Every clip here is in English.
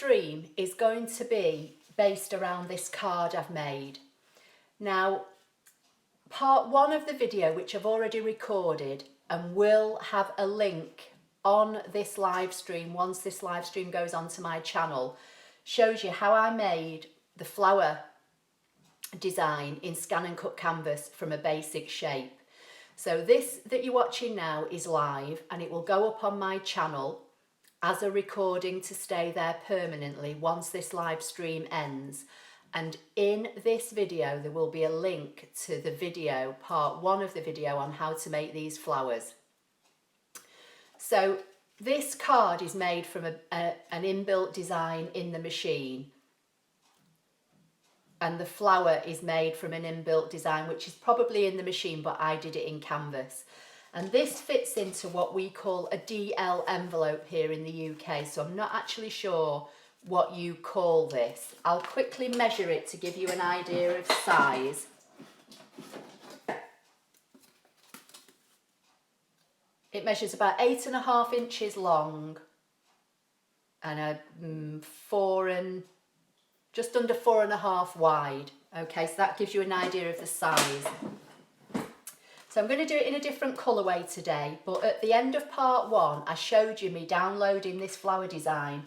stream is going to be based around this card I've made. Now, part one of the video, which I've already recorded and will have a link on this live stream once this live stream goes onto my channel, shows you how I made the flower design in ScanNCut canvas from a basic shape. So this that you're watching now is live and it will go up on my channel as a recording to stay there permanently once this live stream ends. And in this video there will be a link to the video, part one of the video on how to make these flowers. So this card is made from an inbuilt design in the machine, and the flower is made from an inbuilt design which is probably in the machine, but I did it in canvas. And this fits into what we call a DL envelope here in the UK, so I'm not actually sure what you call this. I'll quickly measure it to give you an idea of size. It measures about 8.5 inches long and just under 4.5 wide. Okay, so that gives you an idea of the size. So I'm going to do it in a different colourway today, but at the end of part one, I showed you me downloading this flower design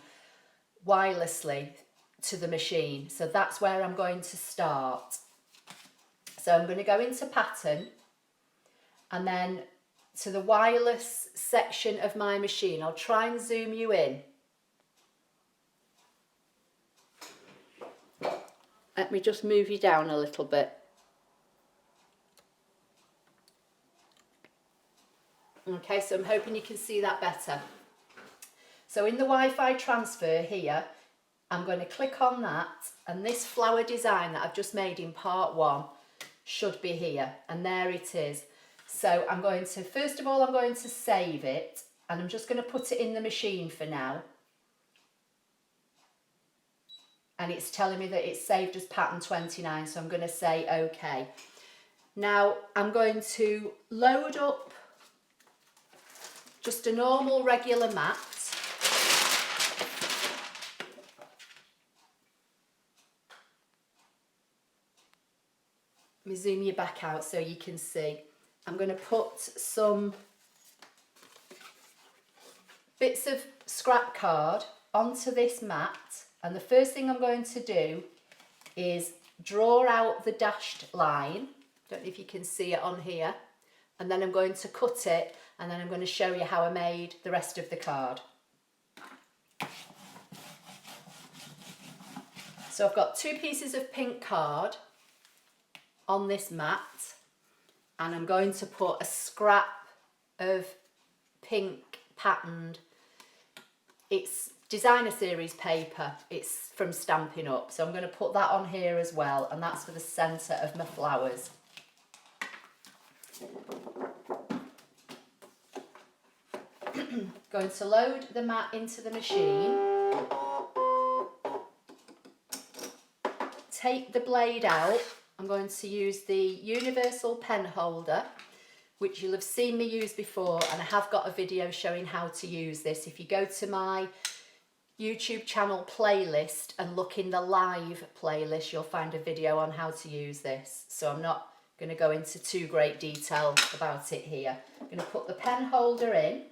wirelessly to the machine. So that's where I'm going to start. So I'm going to go into pattern and then to the wireless section of my machine. I'll try and zoom you in. Let me just move you down a little bit. Okay, so I'm hoping you can see that better. So in the Wi-Fi transfer here, I'm going to click on that, and this flower design that I've just made in part one should be here, and there it is. So I'm going to, first of all, I'm going to save it, and I'm just going to put it in the machine for now. And it's telling me that it's saved as pattern 29, so I'm going to say OK. Now I'm going to load up just a normal regular mat. Let me zoom you back out so you can see. I'm going to put some bits of scrap card onto this mat, and the first thing I'm going to do is draw out the dashed line. Don't know if you can see it on here. And then I'm going to cut it, and then I'm going to show you how I made the rest of the card. So I've got 2 pieces of pink card on this mat, and I'm going to put a scrap of pink patterned, it's designer series paper, it's from Stampin' Up, so I'm going to put that on here as well, and that's for the centre of my flowers. Going to load the mat into the machine, take the blade out. I'm going to use the universal pen holder, which you'll have seen me use before, and I have got a video showing how to use this. If you go to my YouTube channel playlist and look in the live playlist, you'll find a video on how to use this. So I'm not going to go into too great detail about it here. I'm going to put the pen holder in,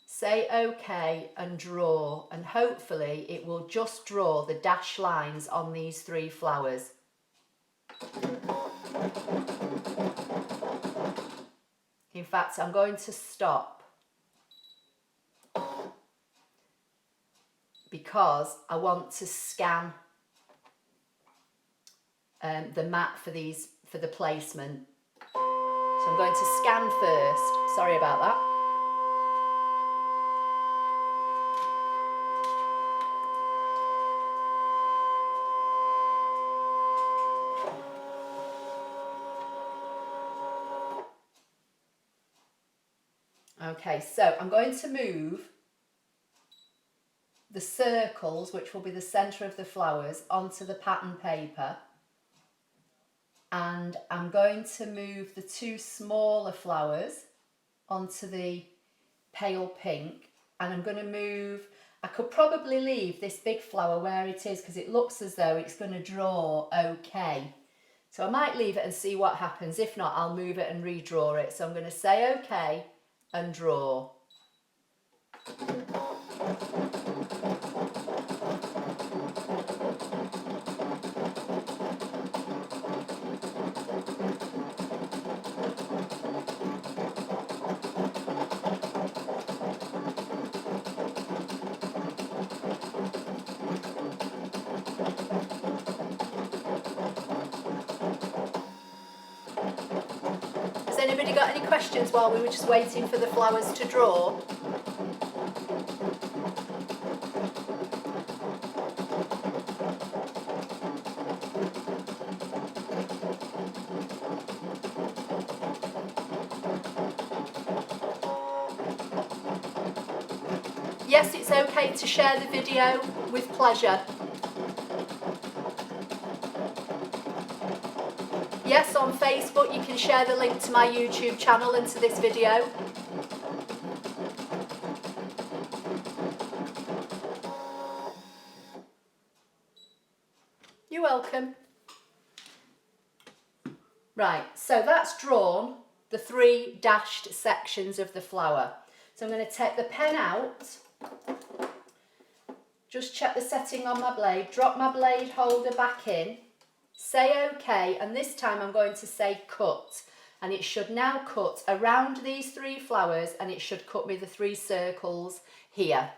say OK and draw, and hopefully it will just draw the dash lines on these 3 flowers. In fact, I'm going to stop because I want to scan the mat for the placement. So I'm going to scan first. Sorry about that. Okay, so I'm going to move the circles, which will be the centre of the flowers, onto the pattern paper, and I'm going to move the 2 smaller flowers onto the pale pink, and I'm going to move. I could probably leave this big flower where it is because it looks as though it's going to draw okay. So I might leave it and see what happens. If not, I'll move it and redraw it. So I'm going to say okay and draw. Has anybody got any questions while we were just waiting for the flowers to draw? Yes, it's okay to share the video with pleasure. Yes, on Facebook you can share the link to my YouTube channel and to this video. You're welcome. Right, so that's drawn the 3 dashed sections of the flower. So I'm going to take the pen out, just check the setting on my blade, drop my blade holder back in, say okay, and this time I'm going to say cut, and it should now cut around these 3 flowers, and it should cut me the 3 circles here.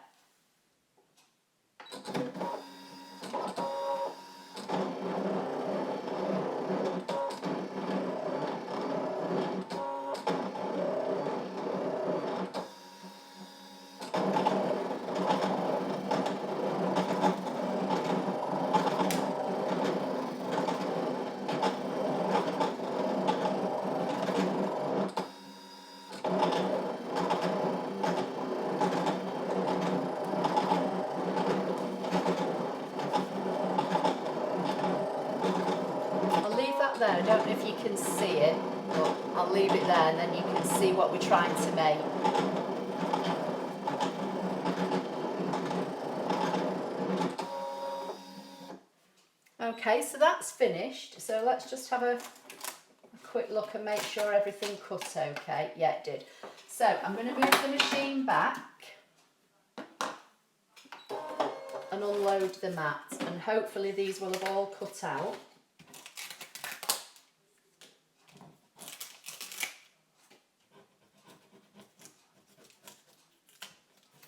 There. I don't know if you can see it, but I'll leave it there and then you can see what we're trying to make. Okay, so that's finished. So let's just have a quick look and make sure everything cut okay. Yeah, it did. So I'm going to move the machine back and unload the mat, and hopefully these will have all cut out.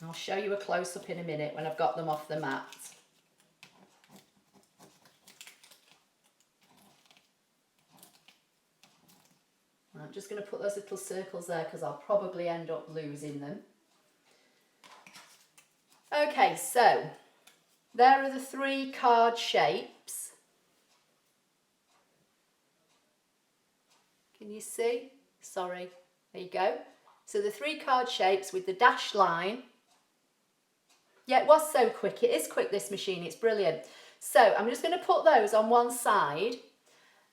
I'll show you a close-up in a minute when I've got them off the mat. I'm just going to put those little circles there because I'll probably end up losing them. Okay, so there are the 3 card shapes. Can you see? Sorry, there you go. So the 3 card shapes with the dashed line. Yeah, it was so quick. It is quick, this machine. It's brilliant. So I'm just going to put those on one side.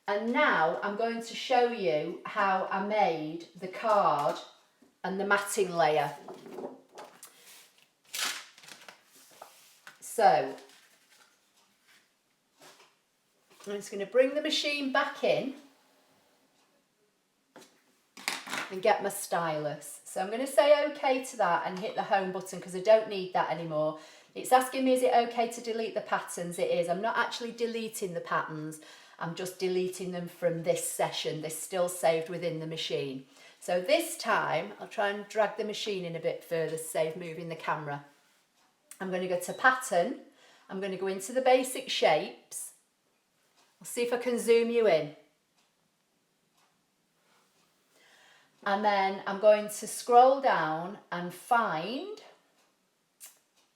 And now I'm going to show you how I made the card and the matting layer. So I'm just going to bring the machine back in and get my stylus. So I'm going to say okay to that and hit the home button because I don't need that anymore. It's asking me, is it okay to delete the patterns? It is. I'm not actually deleting the patterns. I'm just deleting them from this session. They're still saved within the machine. So this time, I'll try and drag the machine in a bit further to save moving the camera. I'm going to go to pattern. I'm going to go into the basic shapes. I'll see if I can zoom you in. And then I'm going to scroll down and find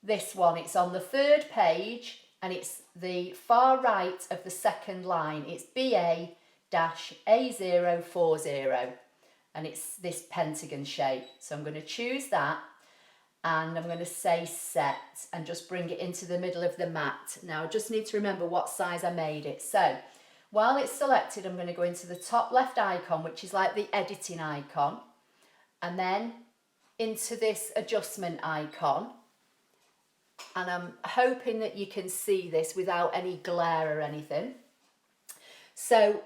this one. It's on the 3rd page and it's the far right of the 2nd line. It's BA-A040 and it's this pentagon shape. So I'm going to choose that and I'm going to say set and just bring it into the middle of the mat. Now I just need to remember what size I made it. So while it's selected, I'm going to go into the top left icon, which is like the editing icon, and then into this adjustment icon, and I'm hoping that you can see this without any glare or anything. So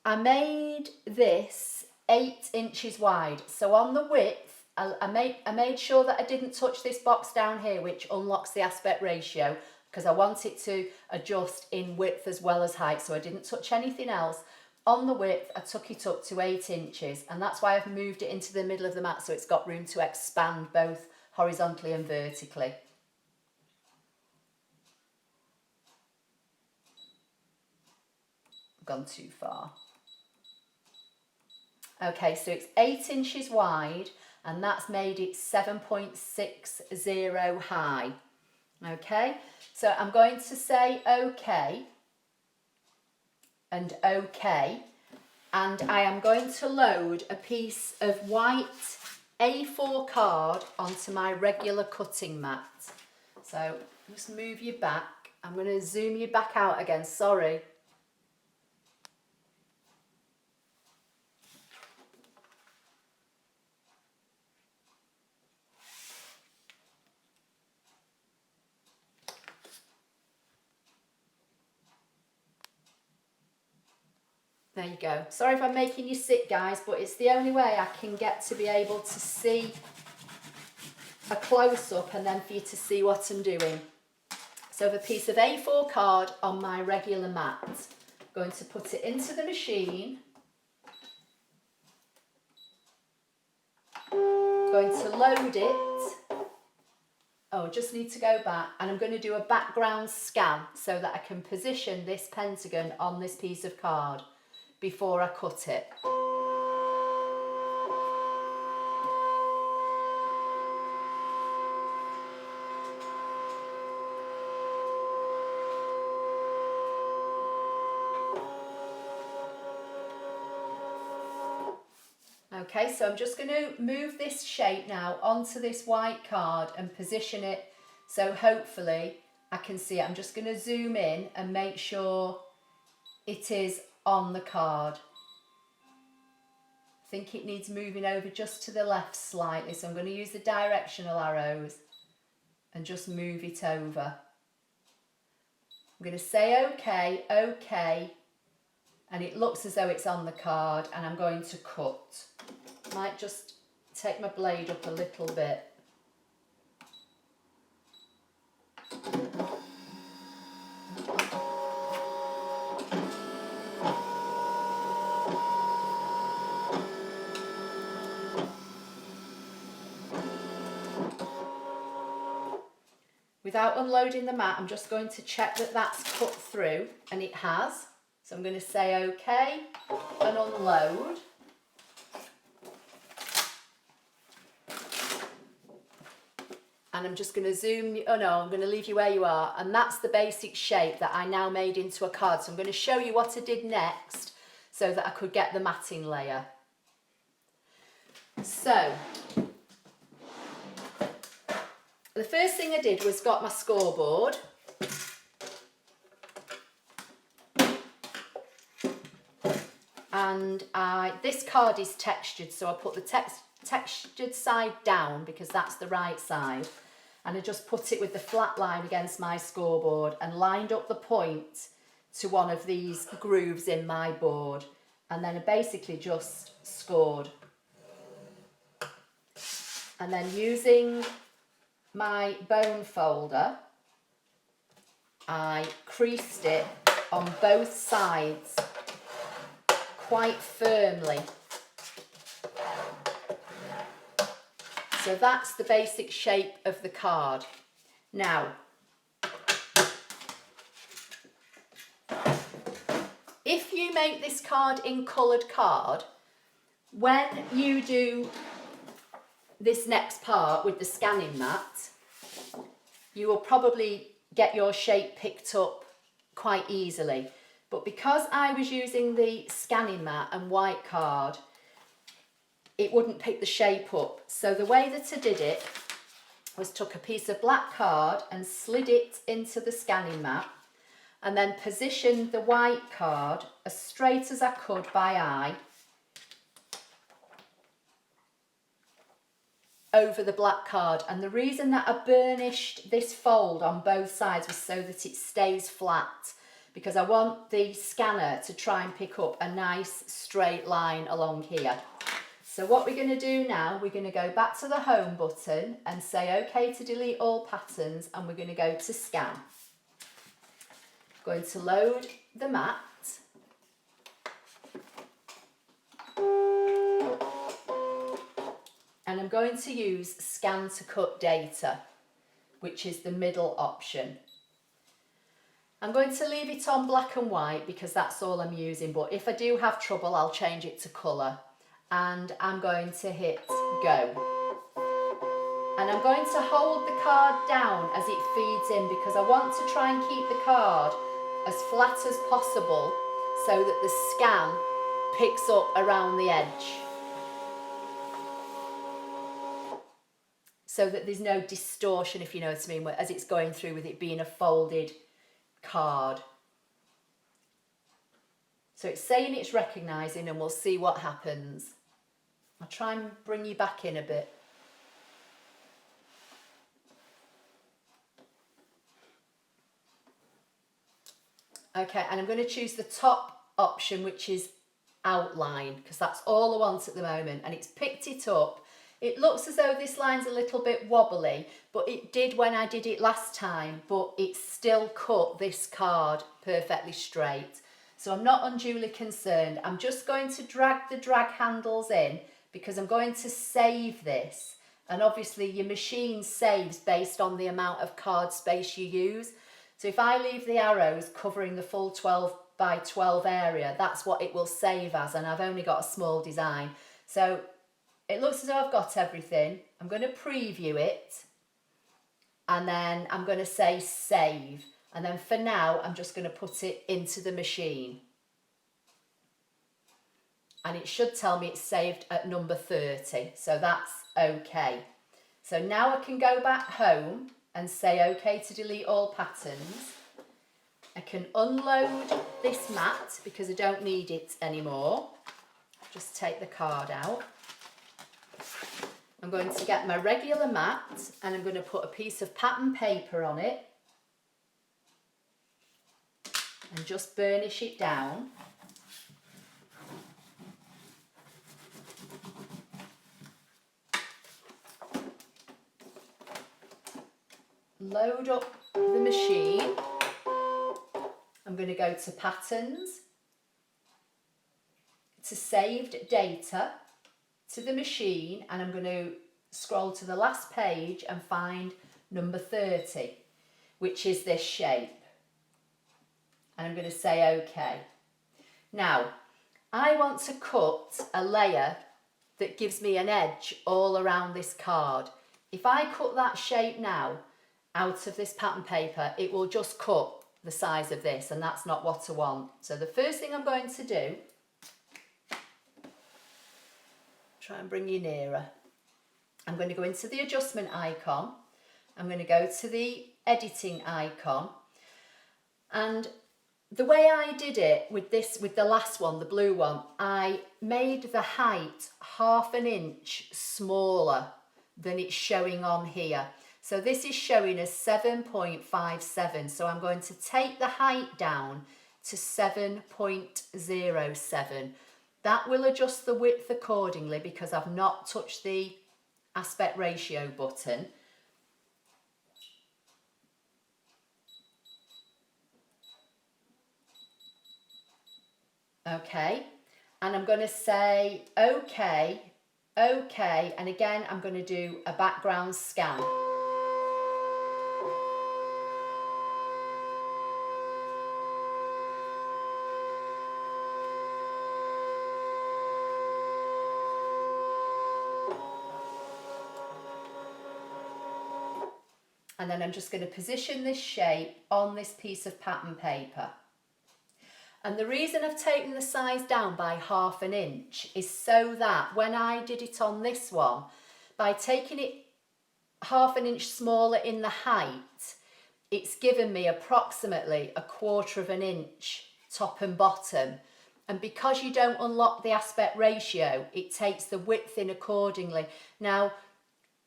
I made this 8 inches wide. So on the width, I made sure that I didn't touch this box down here, which unlocks the aspect ratio, because I want it to adjust in width as well as height. So I didn't touch anything else. On the width, I took it up to 8 inches, and that's why I've moved it into the middle of the mat, so it's got room to expand both horizontally and vertically. I've gone too far. Okay, so it's 8 inches wide, and that's made it 7.60 high. Okay, so I'm going to say OK and OK, and I am going to load a piece of white A4 card onto my regular cutting mat. So just move you back. I'm going to zoom you back out again, sorry. There you go. Sorry if I'm making you sit, guys, but it's the only way I can get to be able to see a close-up and then for you to see what I'm doing. So I have a piece of A4 card on my regular mat. I'm going to put it into the machine. Going to load it. Oh, I just need to go back, and I'm going to do a background scan so that I can position this pentagon on this piece of card before I cut it. Okay, so I'm just going to move this shape now onto this white card and position it so hopefully I can see it. I'm just going to zoom in and make sure it is on the card. I think it needs moving over just to the left slightly, so I'm going to use the directional arrows and just move it over. I'm going to say OK, OK, and it looks as though it's on the card, and I'm going to cut. Might just take my blade up a little bit. Without unloading the mat, I'm just going to check that that's cut through, and it has. So I'm going to say OK and unload. And I'm just going to zoom, oh no, I'm going to leave you where you are. And that's the basic shape that I now made into a card. So I'm going to show you what I did next so that I could get the matting layer. So, the first thing I did was got my scoreboard. And this card is textured, so I put the textured side down because that's the right side. And I just put it with the flat line against my scoreboard and lined up the point to one of these grooves in my board. And then I basically just scored. And then using my bone folder, I creased it on both sides quite firmly. So that's the basic shape of the card. Now, if you make this card in coloured card, when you do this next part with the scanning mat, you will probably get your shape picked up quite easily. But because I was using the scanning mat and white card, it wouldn't pick the shape up. So the way that I did it was took a piece of black card and slid it into the scanning mat, and then positioned the white card as straight as I could by eye. over the black card, and the reason that I burnished this fold on both sides was so that it stays flat, because I want the scanner to try and pick up a nice straight line along here. So what we're going to do now, we're going to go back to the home button and say OK to delete all patterns, and we're going to go to scan. Going to load the mat. And I'm going to use ScanNCut data, which is the middle option. I'm going to leave it on black and white because that's all I'm using, but if I do have trouble, I'll change it to colour. And I'm going to hit go. And I'm going to hold the card down as it feeds in, because I want to try and keep the card as flat as possible so that the scan picks up around the edge, so that there's no distortion, if you know what I mean, as it's going through with it being a folded card. So it's saying it's recognising, and we'll see what happens. I'll try and bring you back in a bit. Okay, and I'm going to choose the top option, which is outline, because that's all I want at the moment, and it's picked it up. It looks as though this line's a little bit wobbly, but it did when I did it last time, but it still cut this card perfectly straight. So I'm not unduly concerned. I'm just going to drag the drag handles in, because I'm going to save this. And obviously your machine saves based on the amount of card space you use. So if I leave the arrows covering the full 12 by 12 area, that's what it will save as, and I've only got a small design. So it looks as though I've got everything. I'm going to preview it, and then I'm going to say save. And then for now, I'm just going to put it into the machine. And it should tell me it's saved at number 30. So that's okay. So now I can go back home and say OK to delete all patterns. I can unload this mat because I don't need it anymore. Just take the card out. I'm going to get my regular mat, and I'm going to put a piece of pattern paper on it and just burnish it down. Load up the machine. I'm going to go to patterns, to saved data, to the machine, and I'm going to scroll to the last page and find number 30, which is this shape. And I'm going to say OK. Now, I want to cut a layer that gives me an edge all around this card. If I cut that shape now out of this pattern paper, it will just cut the size of this, and that's not what I want. So the first thing I'm going to do, try and bring you nearer. I'm going to go into the adjustment icon. I'm going to go to the editing icon, and the way I did it with the last one, the blue one, I made the height 1/2 inch smaller than it's showing on here. So this is showing as 7.57. So I'm going to take the height down to 7.07. That will adjust the width accordingly because I've not touched the aspect ratio button. Okay, and I'm going to say OK, OK, and again I'm going to do a background scan. And then I'm just going to position this shape on this piece of pattern paper. And the reason I've taken the size down by 1/2 inch is so that when I did it on this one, by taking it 1/2 inch smaller in the height, it's given me approximately 1/4 inch top and bottom. And because you don't unlock the aspect ratio, it takes the width in accordingly. Now,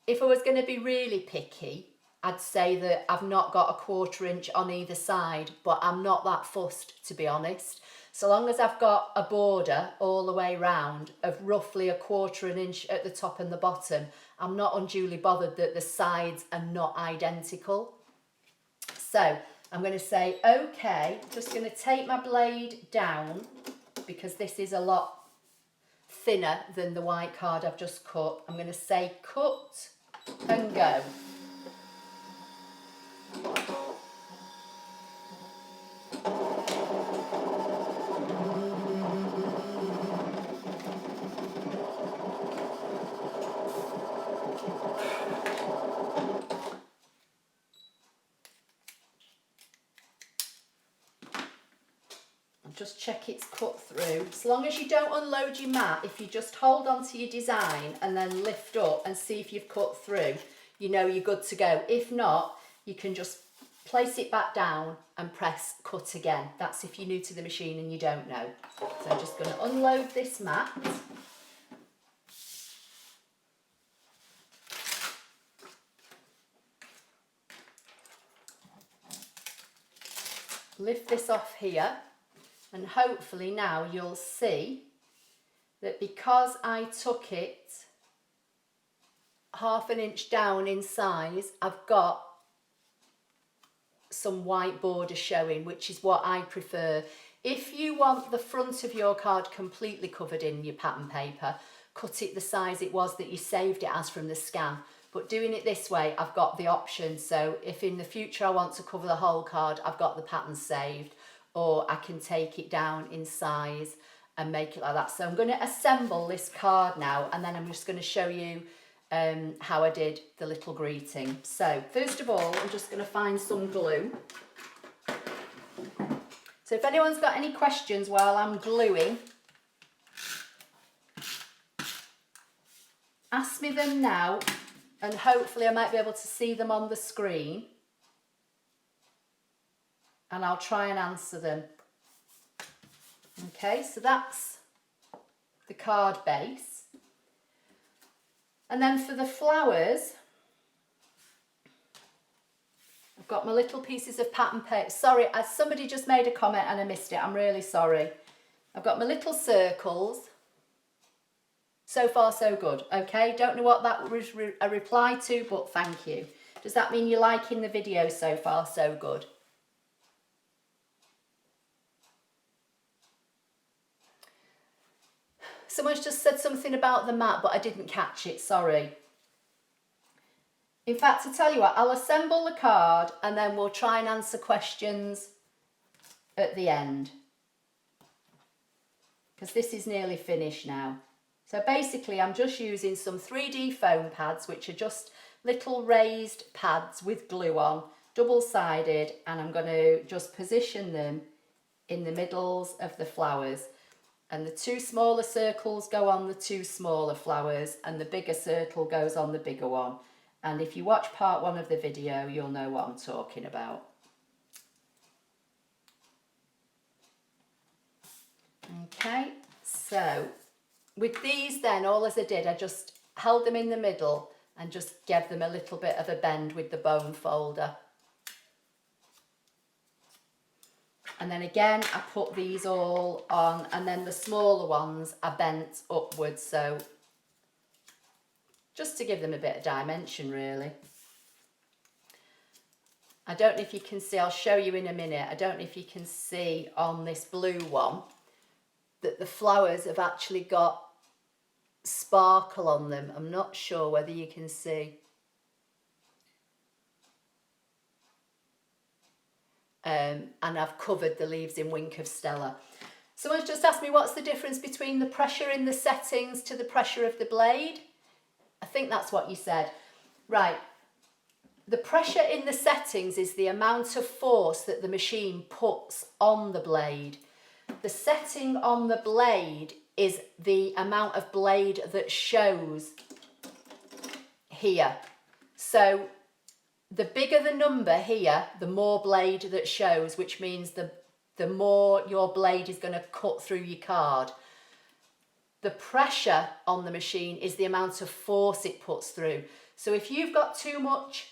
if I was going to be really picky, I'd say that I've not got a 1/4 inch on either side, but I'm not that fussed, to be honest. So long as I've got a border all the way round of roughly a 1/4 inch at the top and the bottom, I'm not unduly bothered that the sides are not identical. So I'm going to say, okay, just going to take my blade down because this is a lot thinner than the white card I've just cut. I'm going to say cut and go. Just check it's cut through. As long as you don't unload your mat, if you just hold on to your design and then lift up and see if you've cut through, you know you're good to go. If not, you can just place it back down and press cut again. That's if you're new to the machine and you don't know. So I'm just going to unload this mat. Lift this off here. And hopefully now you'll see that because I took it 1/2 inch down in size, I've got some white border showing, which is what I prefer. If you want the front of your card completely covered in your pattern paper, cut it the size it was that you saved it as from the scan. But doing it this way, I've got the option. So if in the future I want to cover the whole card, I've got the pattern saved. Or I can take it down in size and make it like that. So I'm going to assemble this card now, and then I'm just going to show you how I did the little greeting. So first of all, I'm just going to find some glue. So if anyone's got any questions while I'm gluing, ask me them now, and hopefully I might be able to see them on the screen. And I'll try and answer them. Okay, so that's the card base. And then for the flowers, I've got my little pieces of pattern paper. Sorry, somebody just made a comment and I missed it. I'm really sorry. I've got my little circles. So far, so good. Okay, don't know what that was a reply to, but thank you. Does that mean you're liking the video so far, so good? Someone's just said something about the mat, but I didn't catch it, sorry. In fact, to tell you what, I'll assemble the card and then we'll try and answer questions at the end. Because this is nearly finished now. So basically, I'm just using some 3D foam pads, which are just little raised pads with glue on, double-sided, and I'm going to just position them in the middles of the flowers. And the 2 smaller circles go on the 2 smaller flowers, and the bigger circle goes on the bigger one. And if you watch part 1 of the video, you'll know what I'm talking about. Okay, so with these then, all as I did, I just held them in the middle and just gave them a little bit of a bend with the bone folder. And then again, I put these all on, and then the smaller ones are bent upwards, so just to give them a bit of dimension, really. I don't know if you can see, I'll show you in a minute, I don't know if you can see on this blue one that the flowers have actually got sparkle on them. I'm not sure whether you can see. And I've covered the leaves in Wink of Stella. Someone's just asked me what's the difference between the pressure in the settings to the pressure of the blade. I think that's what you said. Right. The pressure in the settings is the amount of force that the machine puts on the blade. The setting on the blade is the amount of blade that shows here. So the bigger the number here, the more blade that shows, which means the more your blade is going to cut through your card. The pressure on the machine is the amount of force it puts through. So if you've got too much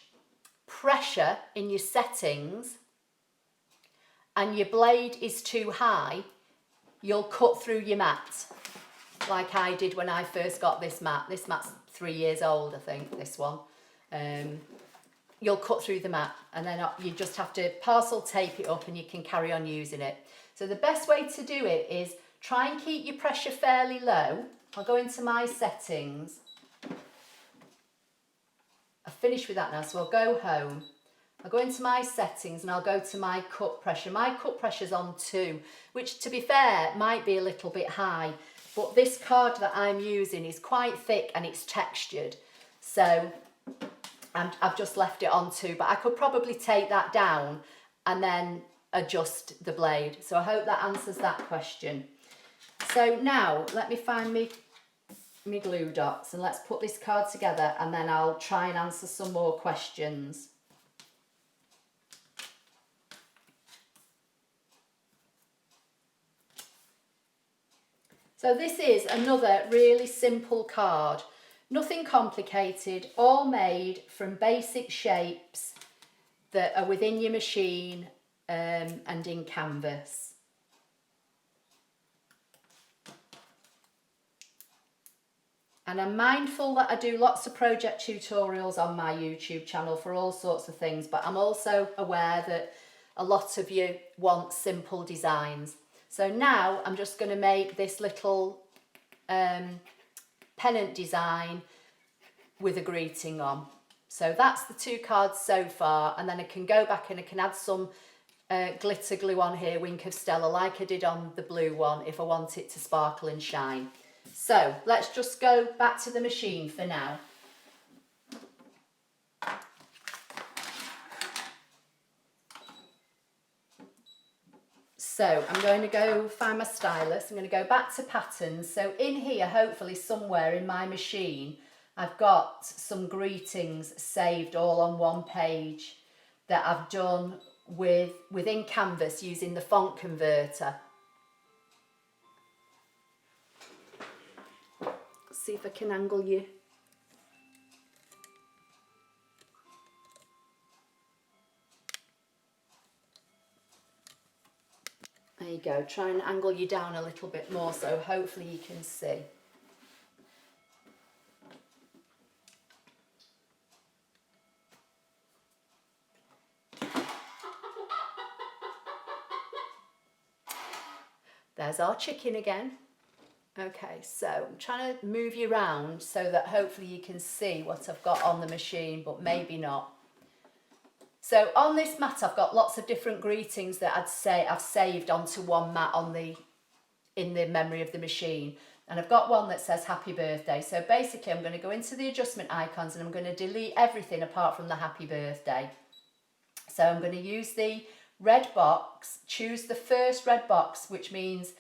pressure in your settings and your blade is too high, you'll cut through your mat, like I did when I first got this mat. This mat's 3 years old, I think, this one. You'll cut through the mat, and then you just have to parcel tape it up and you can carry on using it. So the best way to do it is try and keep your pressure fairly low. I'll go into my settings. I've finished with that now, so I'll go home. I'll go into my settings and I'll go to my cut pressure. My cut pressure's on 2, which to be fair might be a little bit high, but this card that I'm using is quite thick and it's textured. So I've just left it on 2, but I could probably take that down and then adjust the blade. So I hope that answers that question. So now let me find me glue dots and let's put this card together, and then I'll try and answer some more questions. So this is another really simple card. Nothing complicated, all made from basic shapes that are within your machine and in canvas. And I'm mindful that I do lots of project tutorials on my YouTube channel for all sorts of things, but I'm also aware that a lot of you want simple designs. So now I'm just going to make this little pennant design with a greeting on. So that's the 2 cards so far, and then I can go back and I can add some glitter glue on here, Wink of Stella, like I did on the blue one, if I want it to sparkle and shine. So let's just go back to the machine for now. So I'm going to go find my stylus. I'm going to go back to patterns. So in here, hopefully somewhere in my machine, I've got some greetings saved all on one page that I've done within Canvas using the font converter. See if I can angle you. There you go, try and angle you down a little bit more so hopefully you can see. There's our chicken again. Okay, so I'm trying to move you around so that hopefully you can see what I've got on the machine, but maybe not. So on this mat, I've got lots of different greetings that I've saved onto one mat in the memory of the machine. And I've got one that says happy birthday. So basically I'm going to go into the adjustment icons and I'm going to delete everything apart from the happy birthday. So I'm going to use the red box, choose the first red box, which means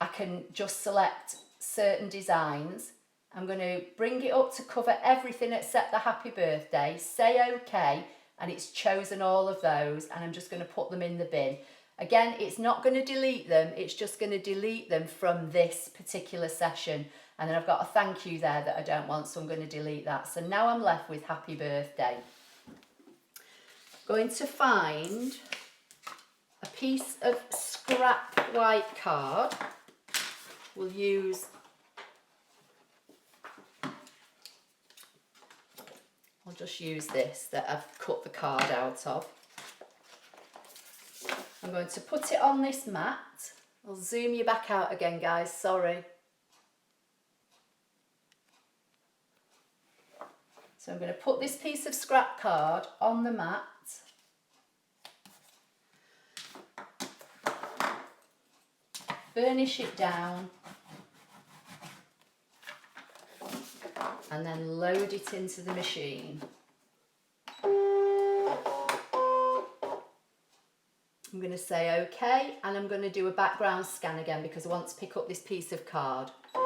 I can just select certain designs. I'm going to bring it up to cover everything except the happy birthday, say OK, and it's chosen all of those, and I'm just going to put them in the bin. Again, it's not going to delete them, it's just going to delete them from this particular session. And then I've got a thank you there that I don't want, so I'm going to delete that. So now I'm left with happy birthday. Going to find a piece of scrap white card. We'll use, I'll just use this that I've cut the card out of. I'm going to put it on this mat. I'll zoom you back out again, guys, sorry. So I'm going to put this piece of scrap card on the mat. Burnish it down. And then load it into the machine. I'm going to say OK, and I'm going to do a background scan again because I want to pick up this piece of card. So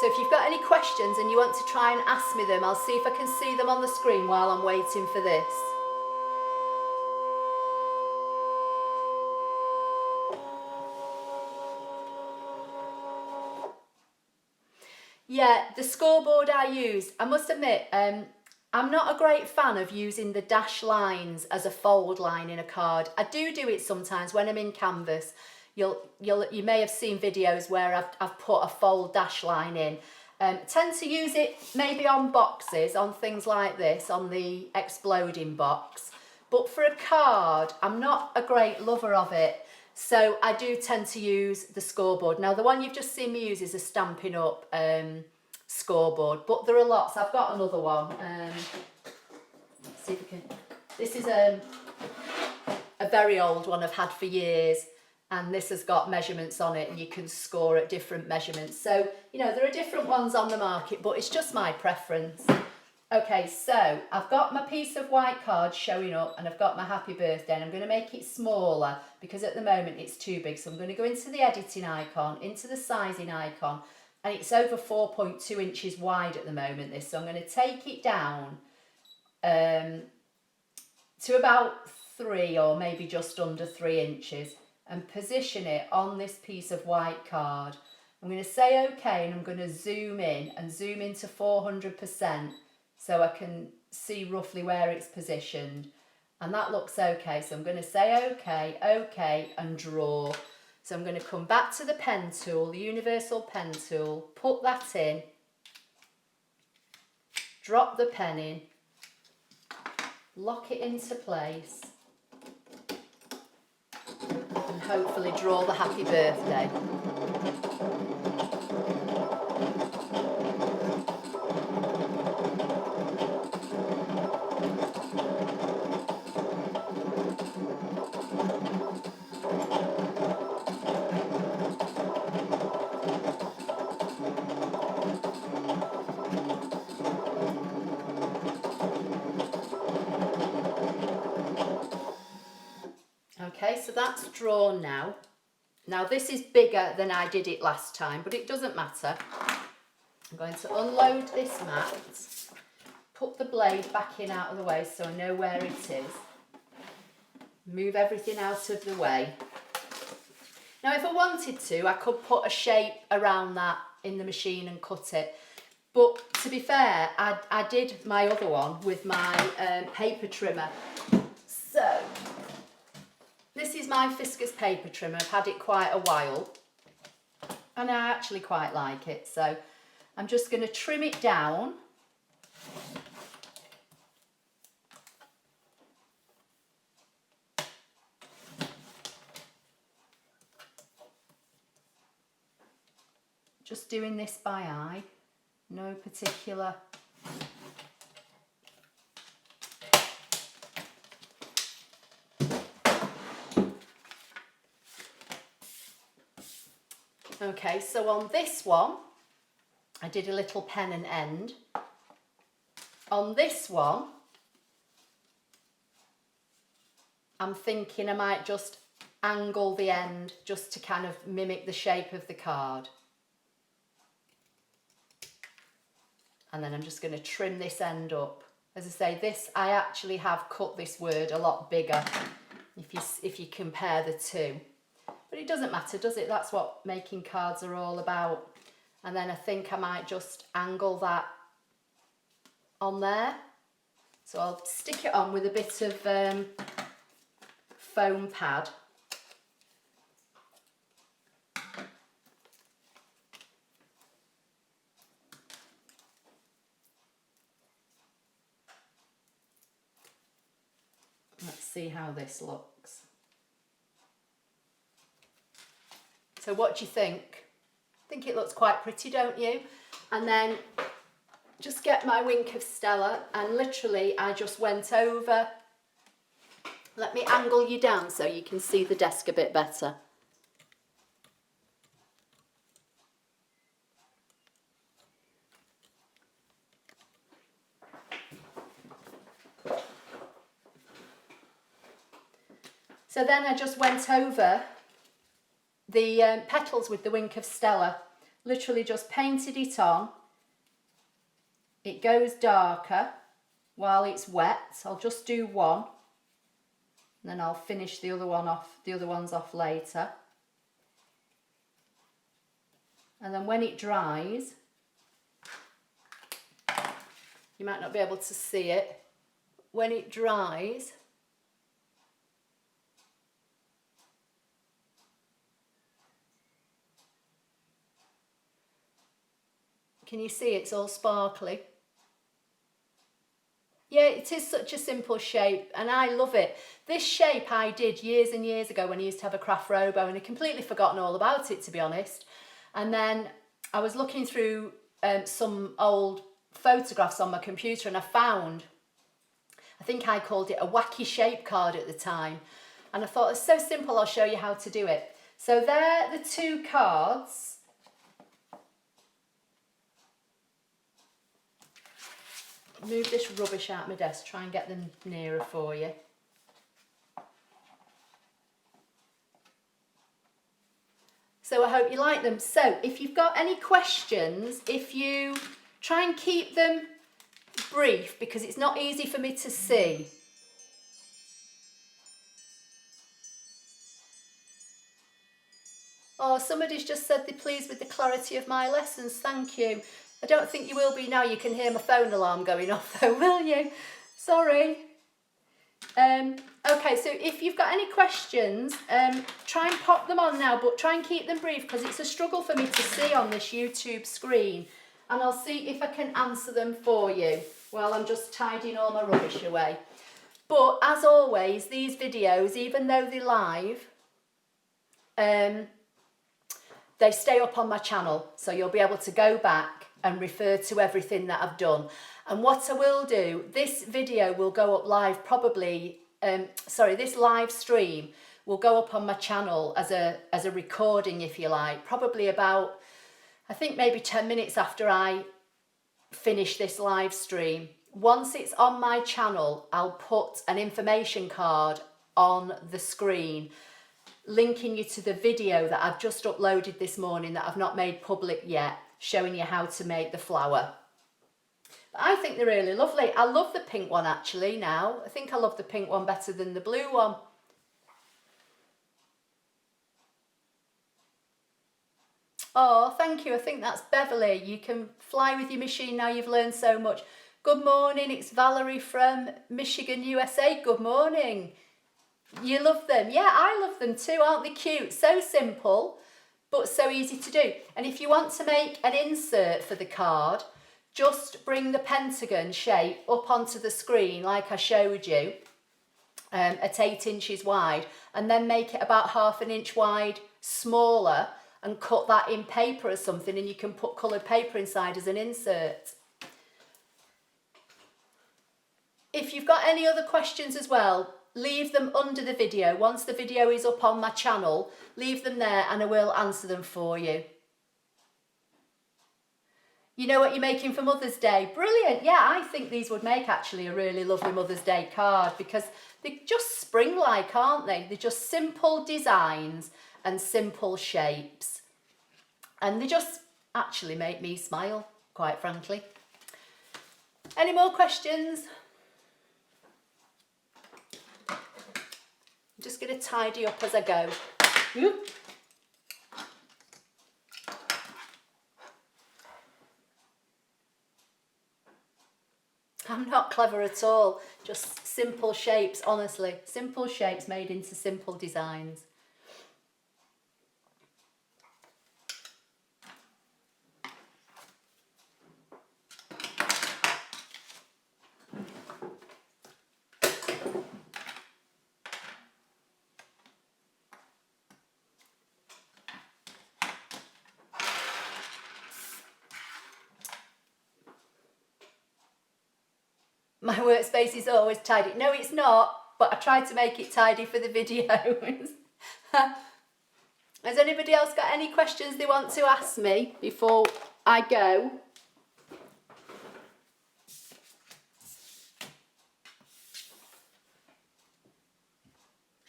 if you've got any questions and you want to try and ask me them, I'll see if I can see them on the screen while I'm waiting for this. Yeah, the scoreboard I use, I must admit, I'm not a great fan of using the dash lines as a fold line in a card. I do it sometimes when I'm in Canvas. You may have seen videos where I've put a fold dash line in. Tend to use it maybe on boxes, on things like this, on the exploding box. But for a card, I'm not a great lover of it. So I do tend to use the scoreboard. Now the one you've just seen me use is a Stampin' Up scoreboard, but there are lots. I've got another one. Let's see if we can. This is a very old one I've had for years, and this has got measurements on it, and you can score at different measurements. So, you know, there are different ones on the market, but it's just my preference. Okay, so I've got my piece of white card showing up, and I've got my happy birthday, and I'm going to make it smaller because at the moment it's too big. So I'm going to go into the editing icon, into the sizing icon, and it's over 4.2 inches wide at the moment, this. So I'm going to take it down to about 3 or maybe just under 3 inches and position it on this piece of white card. I'm going to say OK, and I'm going to zoom in and zoom into 400%. So I can see roughly where it's positioned, and that looks okay. So I'm going to say OK, and draw. So I'm going to come back to the pen tool, the universal pen tool, put that in, drop the pen in, lock it into place, and hopefully draw the happy birthday. Okay, so that's drawn now. Now this is bigger than I did it last time, but it doesn't matter. I'm going to unload this mat, put the blade back in out of the way so I know where it is. Move everything out of the way. Now if I wanted to, I could put a shape around that in the machine and cut it. But to be fair, I did my other one with my paper trimmer. So this is my Fisker's paper trimmer. I've had it quite a while and I actually quite like it. So I'm just going to trim it down. Just doing this by eye, no particular. Okay, so on this one, I did a little pen and end. On this one, I'm thinking I might just angle the end just to kind of mimic the shape of the card. And then I'm just going to trim this end up. As I say, this, I actually have cut this word a lot bigger if you compare the two. But it doesn't matter, does it? That's what making cards are all about. And then I think I might just angle that on there. So I'll stick it on with a bit of foam pad. Let's see how this looks. So what do you think? I think it looks quite pretty, don't you? And then just get my Wink of Stella, and literally I just went over. Let me angle you down so you can see the desk a bit better. So then I just went over the petals with the Wink of Stella, literally just painted it on. It goes darker while it's wet. I'll just do one, and then I'll finish the other ones off later. And then when it dries, You might not be able to see it. When it dries, can you see it's all sparkly? Yeah, it is such a simple shape and I love it. This shape I did years and years ago when I used to have a craft robo, and I'd completely forgotten all about it, to be honest. And then I was looking through some old photographs on my computer and I found, I think I called it a wacky shape card at the time. And I thought, it's so simple, I'll show you how to do it. So they're the two cards. Move this rubbish out of my desk, try and get them nearer for you. So I hope you like them. So if you've got any questions, if you try and keep them brief, because it's not easy for me to see. Oh, somebody's just said they're pleased with the clarity of my lessons. Thank you. I don't think you will be now. You can hear my phone alarm going off though, will you? Sorry. Okay, so if you've got any questions, try and pop them on now, but try and keep them brief because it's a struggle for me to see on this YouTube screen. And I'll see if I can answer them for you while I'm just tidying all my rubbish away. But as always, these videos, even though they're live, they stay up on my channel, so you'll be able to go back and refer to everything that I've done. And what I will do, this video will go up live probably, this live stream will go up on my channel as a recording, if you like, probably about, I think maybe 10 minutes after I finish this live stream. Once it's on my channel, I'll put an information card on the screen linking you to the video that I've just uploaded this morning that I've not made public yet, showing you how to make the flower. But I think they're really lovely. I love the pink one actually now. I think I love the pink one better than the blue one. Oh, thank you. I think that's Beverly. You can fly with your machine now you've learned so much. Good morning. It's Valerie from Michigan, USA. Good morning. You love them. Yeah, I love them too. Aren't they cute? So simple, but so easy to do. And if you want to make an insert for the card, just bring the pentagon shape up onto the screen like I showed you at 8 inches wide, and then make it about ½ an inch wide smaller and cut that in paper or something, and you can put coloured paper inside as an insert. If you've got any other questions as well, leave them under the video. Once the video is up on my channel, leave them there and I will answer them for you. You know what you're making for Mother's Day? Brilliant. Yeah, I think these would make actually a really lovely Mother's Day card because they're just spring-like, aren't they? They're just simple designs and simple shapes. And they just actually make me smile, quite frankly. Any more questions? I'm just going to tidy up as I go. Whoop. I'm not clever at all, just simple shapes, honestly. Simple shapes made into simple designs. My workspace is always tidy. No, it's not, but I tried to make it tidy for the video. Has anybody else got any questions they want to ask me before I go?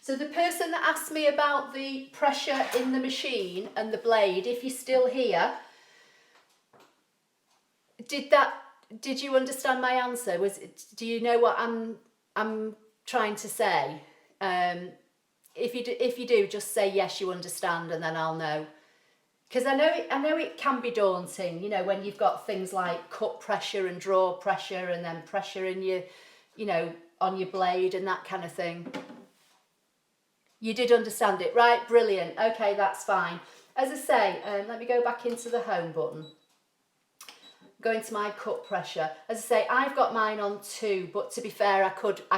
So the person that asked me about the pressure in the machine and the blade, if you're still here, did you understand my answer? Do you know what I'm trying to say? If you do, just say yes, you understand, and then I'll know. Because I know it can be daunting, you know, when you've got things like cut pressure and draw pressure and then pressure in your, you know, on your blade and that kind of thing. You did understand it, right? Brilliant. Okay, that's fine. As I say, let me go back into the home button. Go into my cut pressure. As I say, I've got mine on 2, but to be fair, I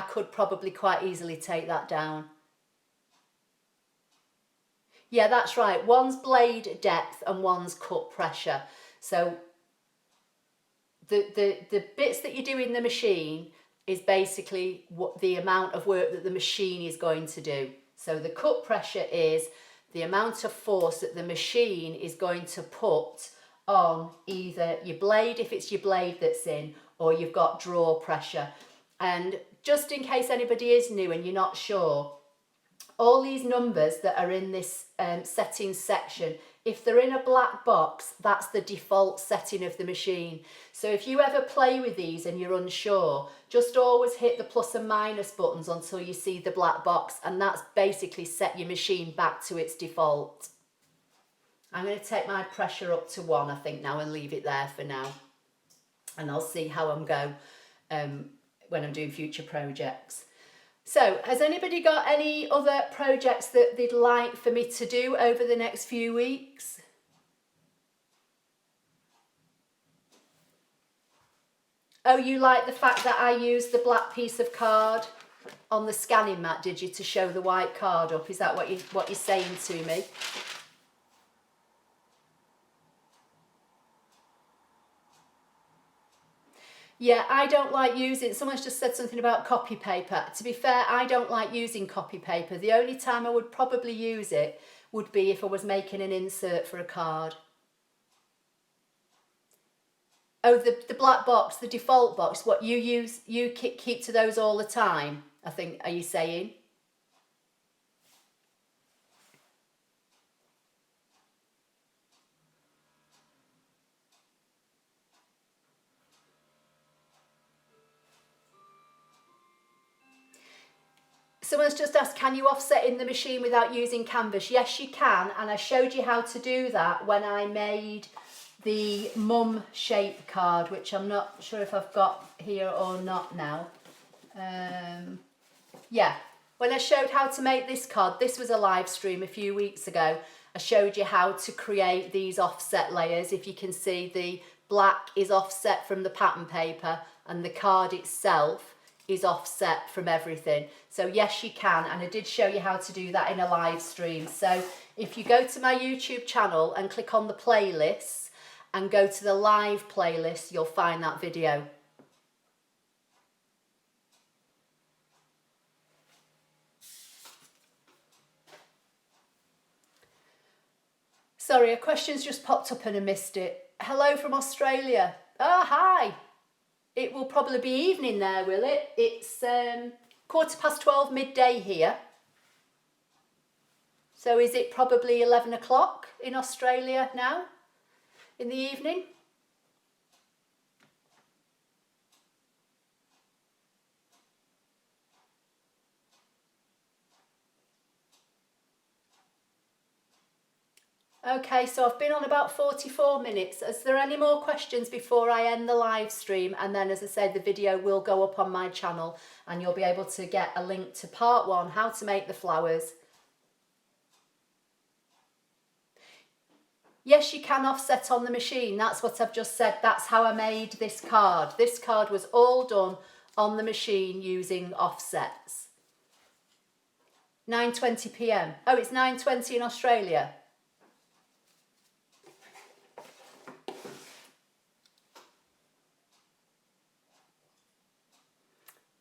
could probably quite easily take that down. Yeah, that's right. One's blade depth and one's cut pressure. So the bits that you do in the machine is basically what the amount of work that the machine is going to do. So the cut pressure is the amount of force that the machine is going to put on either your blade, if it's your blade that's in, or you've got draw pressure. And just in case anybody is new and you're not sure, all these numbers that are in this settings section, if they're in a black box, that's the default setting of the machine. So if you ever play with these and you're unsure, just always hit the plus and minus buttons until you see the black box, and that's basically set your machine back to its default. I'm going to take my pressure up to 1, I think, now, and leave it there for now. And I'll see how I'm go when I'm doing future projects. So, has anybody got any other projects that they'd like for me to do over the next few weeks? Oh, you like the fact that I used the black piece of card on the scanning mat, did you, to show the white card up? Is that what you're saying to me? Yeah, I don't like using, someone's just said something about copy paper. To be fair, I don't like using copy paper. The only time I would probably use it would be if I was making an insert for a card. Oh, the black box, the default box, what you use, you keep to those all the time, I think, are you saying? Someone's just asked, can you offset in the machine without using canvas? Yes, you can, and I showed you how to do that when I made the mum shape card, which I'm not sure if I've got here or not now. Yeah, when I showed how to make this card, this was a live stream a few weeks ago. I showed you how to create these offset layers. If you can see, the black is offset from the pattern paper and the card itself is offset from everything. So yes, you can, and I did show you how to do that in a live stream. So if you go to my YouTube channel and click on the playlists and go to the live playlist, you'll find that video. Sorry, a question's just popped up and I missed it. Hello from Australia. Oh, hi. It will probably be evening there, will it? It's 12:15 midday here. So is it probably 11 o'clock in Australia now, in the evening? Okay, so I've been on about 44 minutes. Is there any more questions before I end the live stream? And then, as I said, the video will go up on my channel and you'll be able to get a link to part 1, how to make the flowers. Yes, you can offset on the machine. That's what I've just said. That's how I made this card. This card was all done on the machine using offsets. 9:20 p.m. Oh, it's 9:20 in Australia.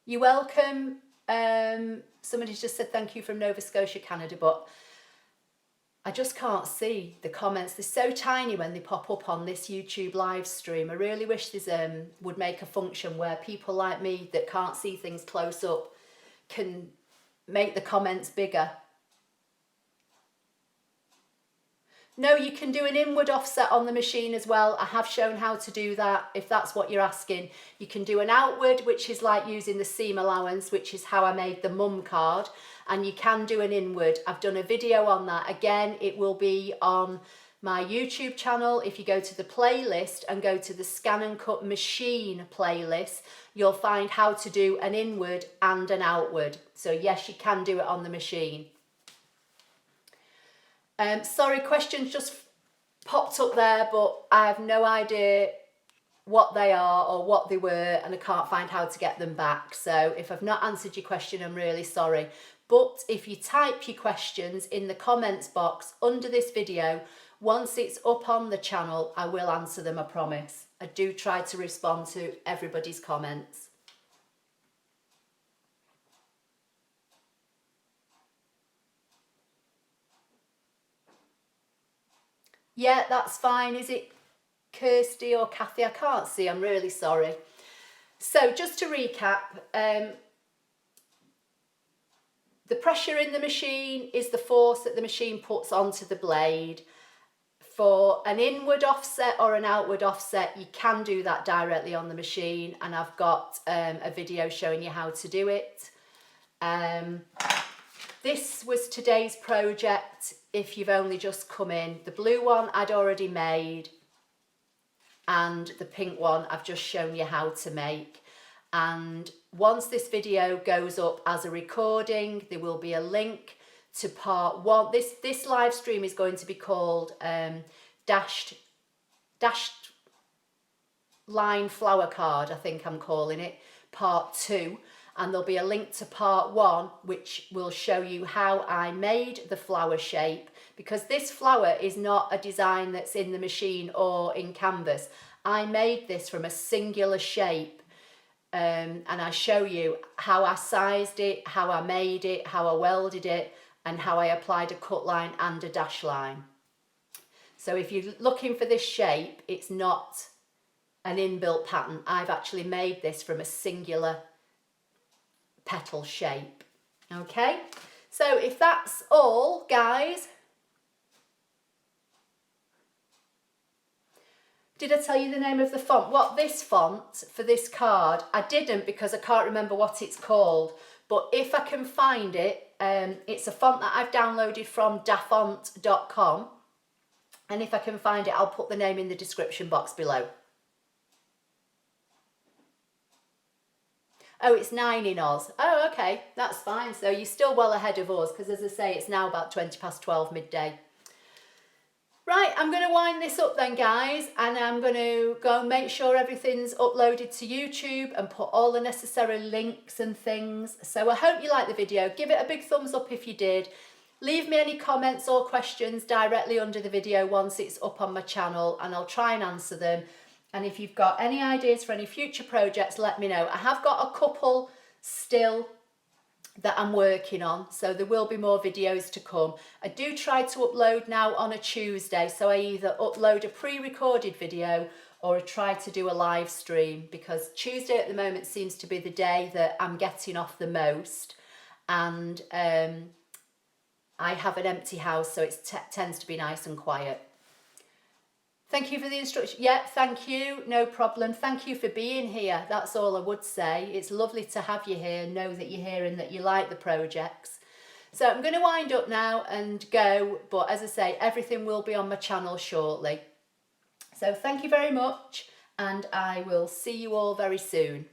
You're welcome. Somebody's just said thank you from Nova Scotia, Canada, but I just can't see the comments. They're so tiny when they pop up on this YouTube live stream. I really wish this would make a function where people like me that can't see things close up can make the comments bigger. No, you can do an inward offset on the machine as well. I have shown how to do that, if that's what you're asking. You can do an outward, which is like using the seam allowance, which is how I made the mum card. And you can do an inward. I've done a video on that. Again, it will be on my YouTube channel, if you go to the playlist and go to the ScanNCut machine playlist, you'll find how to do an inward and an outward. So yes, you can do it on the machine. Sorry, questions just popped up there, but I have no idea what they are or what they were, and I can't find how to get them back. So if I've not answered your question, I'm really sorry. But if you type your questions in the comments box under this video, once it's up on the channel, I will answer them, I promise. I do try to respond to everybody's comments. Yeah, that's fine. Is it Kirsty or Kathy? I can't see. I'm really sorry. So just to recap, the pressure in the machine is the force that the machine puts onto the blade. For an inward offset or an outward offset, you can do that directly on the machine, and I've got a video showing you how to do it. This was today's project if you've only just come in. The blue one I'd already made, and the pink one I've just shown you how to make. And once this video goes up as a recording, there will be a link to part one. This live stream is going to be called dashed line flower card, I think I'm calling it, part 2. And there'll be a link to part 1, which will show you how I made the flower shape, because this flower is not a design that's in the machine or in canvas. I made this from a singular shape, and I show you how I sized it, how I made it, how I welded it, and how I applied a cut line and a dash line. So if you're looking for this shape, it's not an inbuilt pattern. I've actually made this from a singular petal shape. Okay, so if that's all, guys, did I tell you the name of the font? What this font for this card, I didn't, because I can't remember what it's called, but if I can find it, it's a font that I've downloaded from dafont.com, and if I can find it, I'll put the name in the description box below. Oh, it's 9 in Oz. Oh, okay, that's fine. So you're still well ahead of us, because as I say, it's now about 12 midday. Right, I'm going to wind this up then, guys, and I'm going to go and make sure everything's uploaded to YouTube and put all the necessary links and things. So I hope you liked the video. Give it a big thumbs up if you did. Leave me any comments or questions directly under the video once it's up on my channel, and I'll try and answer them. And if you've got any ideas for any future projects, let me know. I have got a couple still that I'm working on, so there will be more videos to come. I do try to upload now on a Tuesday, so I either upload a pre-recorded video or I try to do a live stream, because Tuesday at the moment seems to be the day that I'm getting off the most, and I have an empty house, so it tends to be nice and quiet. Thank you for the instruction. Yeah, thank you. No problem. Thank you for being here. That's all I would say. It's lovely to have you here and know that you're here and that you like the projects. So I'm going to wind up now and go. But as I say, everything will be on my channel shortly. So thank you very much, and I will see you all very soon.